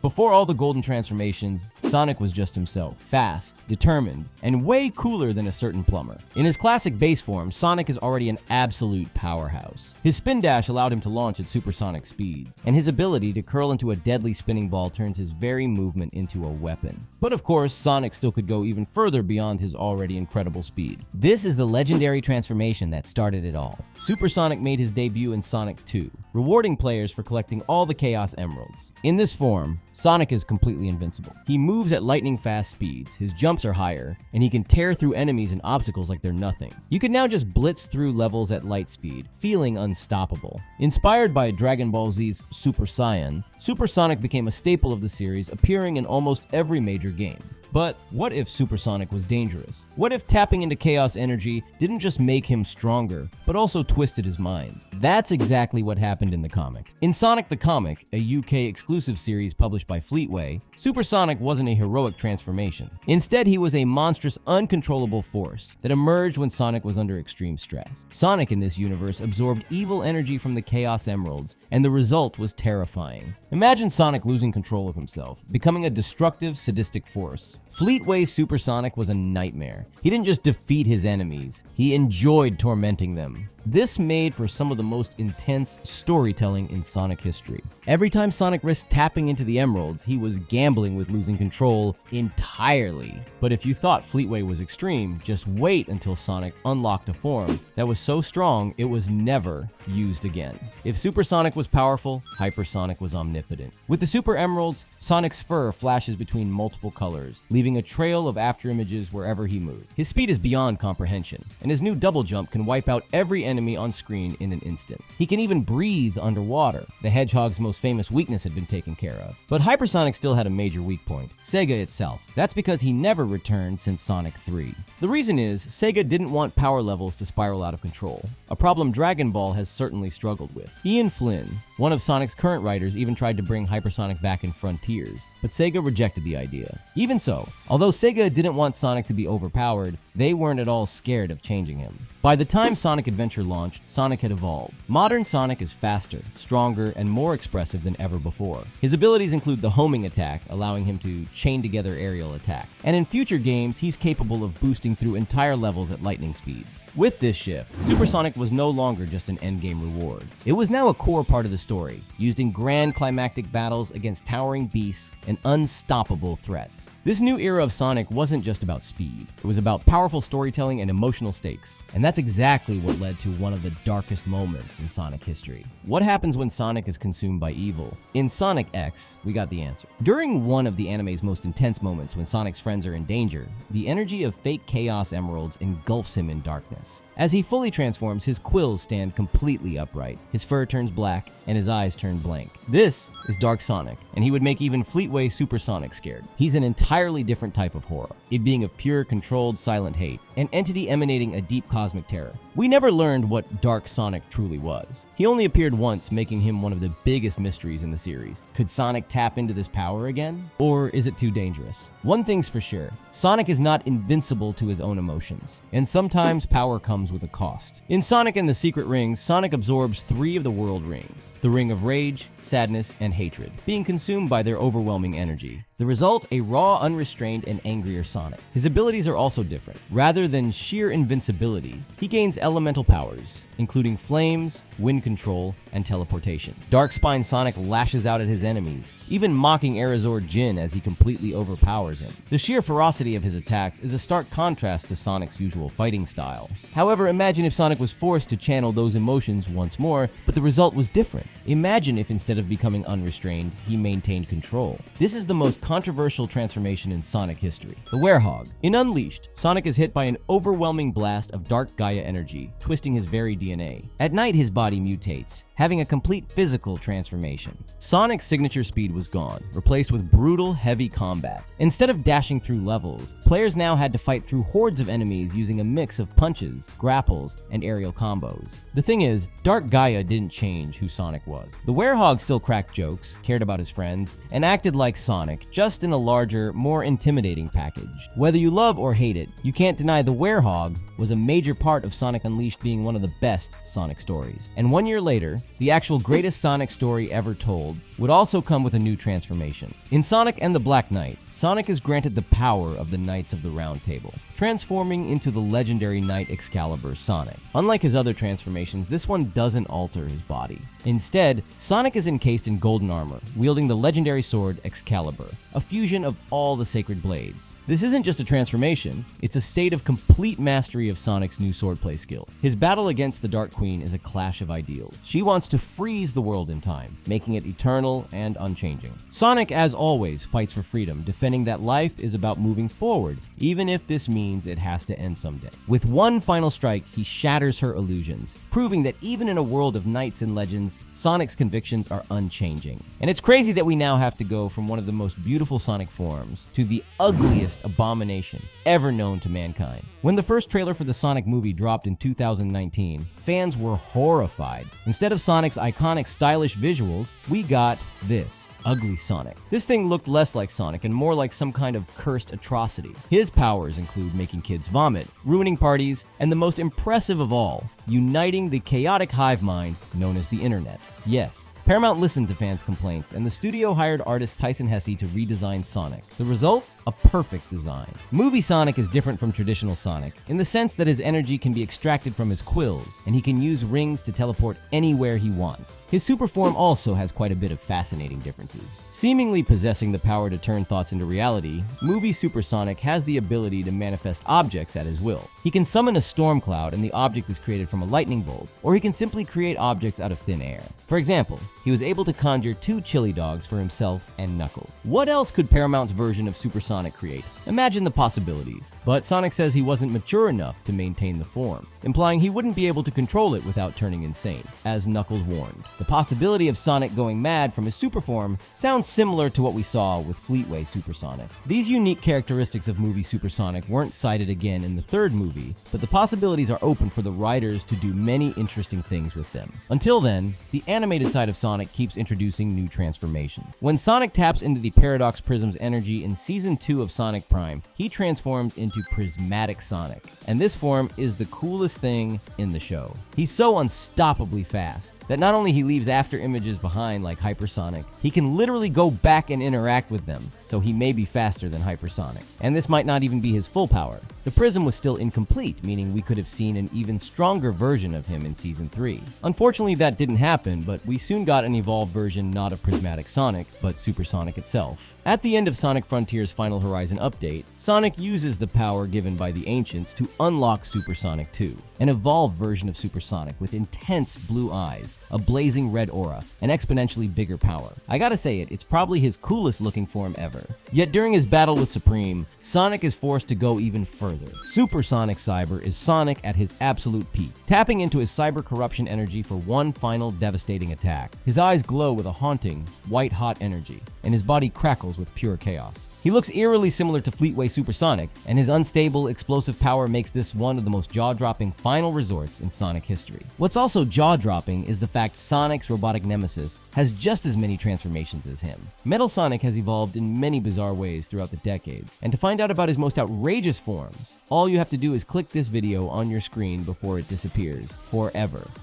Before all the golden transformations, Sonic was just himself, fast, determined, and way cooler than a certain plumber. In his classic base form, Sonic is already an absolute powerhouse. His spin dash allowed him to launch at supersonic speeds, and his ability to curl into a deadly spinning ball turns his very movement into a weapon. But of course, Sonic still could go even further beyond his already incredible speed. This is the legendary transformation that started it all. Super Sonic made his debut in Sonic 2, rewarding players for collecting all the Chaos Emeralds. In this form, Sonic is completely invincible. He moves at lightning fast speeds, his jumps are higher, and he can tear through enemies and obstacles like they're nothing. You can now just blitz through levels at light speed, feeling unstoppable. Inspired by Dragon Ball Z's Super Saiyan, Super Sonic became a staple of the series, appearing in almost every major game. But what if Super Sonic was dangerous? What if tapping into chaos energy didn't just make him stronger, but also twisted his mind? That's exactly what happened in the comic. In Sonic the Comic, a UK exclusive series published by Fleetway, Super Sonic wasn't a heroic transformation. Instead, he was a monstrous, uncontrollable force that emerged when Sonic was under extreme stress. Sonic in this universe absorbed evil energy from the Chaos Emeralds, and the result was terrifying. Imagine Sonic losing control of himself, becoming a destructive, sadistic force. Fleetway's Super Sonic was a nightmare. He didn't just defeat his enemies, he enjoyed tormenting them. This made for some of the most intense storytelling in Sonic history. Every time Sonic risked tapping into the emeralds, he was gambling with losing control entirely. But if you thought Fleetway was extreme, just wait until Sonic unlocked a form that was so strong it was never used again. If Super Sonic was powerful, Hypersonic was omnipotent. With the Super Emeralds, Sonic's fur flashes between multiple colors, leaving a trail of afterimages wherever he moved. His speed is beyond comprehension, and his new double jump can wipe out every enemy on screen in an instant. He can even breathe underwater. The Hedgehog's most famous weakness had been taken care of. But Hypersonic still had a major weak point: Sega itself. That's because he never returned since Sonic 3. The reason is, Sega didn't want power levels to spiral out of control, a problem Dragon Ball has certainly struggled with. Ian Flynn, one of Sonic's current writers, even tried to bring Hypersonic back in Frontiers, but Sega rejected the idea. Even so, although Sega didn't want Sonic to be overpowered, they weren't at all scared of changing him. By the time Sonic Adventure launched, Sonic had evolved. Modern Sonic is faster, stronger, and more expressive than ever before. His abilities include the homing attack, allowing him to chain together aerial attack. And in future games, he's capable of boosting through entire levels at lightning speeds. With this shift, Super Sonic was no longer just an endgame reward. It was now a core part of the story, used in grand climactic battles against towering beasts and unstoppable threats. This new era of Sonic wasn't just about speed. It was about powerful storytelling and emotional stakes. And that's exactly what led to one of the darkest moments in Sonic history. What happens when Sonic is consumed by evil? In Sonic X, we got the answer. During one of the anime's most intense moments, when Sonic's friends are in danger, the energy of fake Chaos Emeralds engulfs him in darkness. As he fully transforms, his quills stand completely upright, his fur turns black, and his eyes turn blank. This is Dark Sonic, and he would make even Fleetway Super Sonic scared. He's an entirely different type of horror, a being of pure, controlled, silent hate, an entity emanating a deep cosmic terror. We never learned what Dark Sonic truly was. He only appeared once, making him one of the biggest mysteries in the series. Could Sonic tap into this power again? Or is it too dangerous? One thing's for sure, Sonic is not invincible to his own emotions, and sometimes power comes with a cost. In Sonic and the Secret Rings, Sonic absorbs 3 of the world rings: the Ring of Rage, Sadness, and Hatred, being consumed by their overwhelming energy. The result, a raw, unrestrained, and angrier Sonic. His abilities are also different. Rather than sheer invincibility, he gains elemental powers, including flames, wind control, and teleportation. Dark-spine Sonic lashes out at his enemies, even mocking Arizor Jin as he completely overpowers him. The sheer ferocity of his attacks is a stark contrast to Sonic's usual fighting style. However, imagine if Sonic was forced to channel those emotions once more, but the result was different. Imagine if instead of becoming unrestrained, he maintained control. This is the most controversial transformation in Sonic history. The Werehog. In Unleashed, Sonic is hit by an overwhelming blast of dark Gaia energy, twisting his very DNA. At night, his body mutates, having a complete physical transformation. Sonic's signature speed was gone, replaced with brutal, heavy combat. Instead of dashing through levels, players now had to fight through hordes of enemies using a mix of punches, grapples, and aerial combos. The thing is, Dark Gaia didn't change who Sonic was. The Werehog still cracked jokes, cared about his friends, and acted like Sonic, just in a larger, more intimidating package. Whether you love or hate it, you can't deny the Werehog was a major part of Sonic Unleashed being one of the best Sonic stories. And 1 year later, the actual greatest Sonic story ever told would also come with a new transformation. In Sonic and the Black Knight, Sonic is granted the power of the Knights of the Round Table, transforming into the legendary Knight Excalibur Sonic. Unlike his other transformations, this one doesn't alter his body. Instead, Sonic is encased in golden armor, wielding the legendary sword Excalibur, a fusion of all the sacred blades. This isn't just a transformation, it's a state of complete mastery of Sonic's new swordplay skills. His battle against the Dark Queen is a clash of ideals. She wants to freeze the world in time, making it eternal and unchanging. Sonic, as always, fights for freedom, defending that life is about moving forward, even if this means it has to end someday. With one final strike, he shatters her illusions, proving that even in a world of knights and legends, Sonic's convictions are unchanging. And it's crazy that we now have to go from one of the most beautiful Sonic forms to the ugliest abomination ever known to mankind. When the first trailer for the Sonic movie dropped in 2019, fans were horrified. Instead of Sonic's iconic stylish visuals, we got this ugly Sonic. This thing looked less like Sonic and more like some kind of cursed atrocity. His powers include making kids vomit, ruining parties, and the most impressive of all, uniting the chaotic hive mind known as the internet. Yes, Paramount listened to fans' complaints, and the studio hired artist Tyson Hesse to redesign Sonic. The result? A perfect design. Movie Sonic is different from traditional Sonic, in the sense that his energy can be extracted from his quills, and he can use rings to teleport anywhere he wants. His super form also has quite a bit of fascinating differences. Seemingly possessing the power to turn thoughts into reality, Movie Super Sonic has the ability to manifest objects at his will. He can summon a storm cloud and the object is created from a lightning bolt, or he can simply create objects out of thin air. For example, he was able to conjure 2 chili dogs for himself and Knuckles. What else could Paramount's version of Super Sonic create? Imagine the possibilities. But Sonic says he wasn't mature enough to maintain the form, implying he wouldn't be able to control it without turning insane, as Knuckles warned. The possibility of Sonic going mad from his super form sounds similar to what we saw with Fleetway Super Sonic. These unique characteristics of Movie Super Sonic weren't cited again in the third movie, but the possibilities are open for the writers to do many interesting things with them. Until then, the animated side of Sonic keeps introducing new transformations. When Sonic taps into the Paradox Prism's energy in Season 2 of Sonic Prime, he transforms into Prismatic Sonic, and this form is the coolest thing in the show. He's so unstoppably fast that not only he leaves after images behind like Hypersonic, he can literally go back and interact with them, so he may be faster than Hypersonic. And this might not even be his full power. The prism was still incomplete, meaning we could have seen an even stronger version of him in Season 3. Unfortunately, that didn't happen, but we soon got an evolved version not of Prismatic Sonic, but Super Sonic itself. At the end of Sonic Frontier's Final Horizon update, Sonic uses the power given by the Ancients to unlock Super Sonic 2, an evolved version of Super Sonic with intense blue eyes, a blazing red aura, and exponentially bigger power. I gotta say it's probably his coolest looking form ever. Yet during his battle with Supreme, Sonic is forced to go even further. Super Sonic Cyber is Sonic at his absolute peak, tapping into his cyber corruption energy for one final devastating attack. His eyes glow with a haunting, white-hot energy, and his body crackles with pure chaos. He looks eerily similar to Fleetway Super Sonic, and his unstable, explosive power makes this one of the most jaw-dropping final resorts in Sonic history. What's also jaw-dropping is the fact Sonic's robotic nemesis has just as many transformations as him. Metal Sonic has evolved in many bizarre ways throughout the decades, and to find out about his most outrageous forms, all you have to do is click this video on your screen before it disappears forever.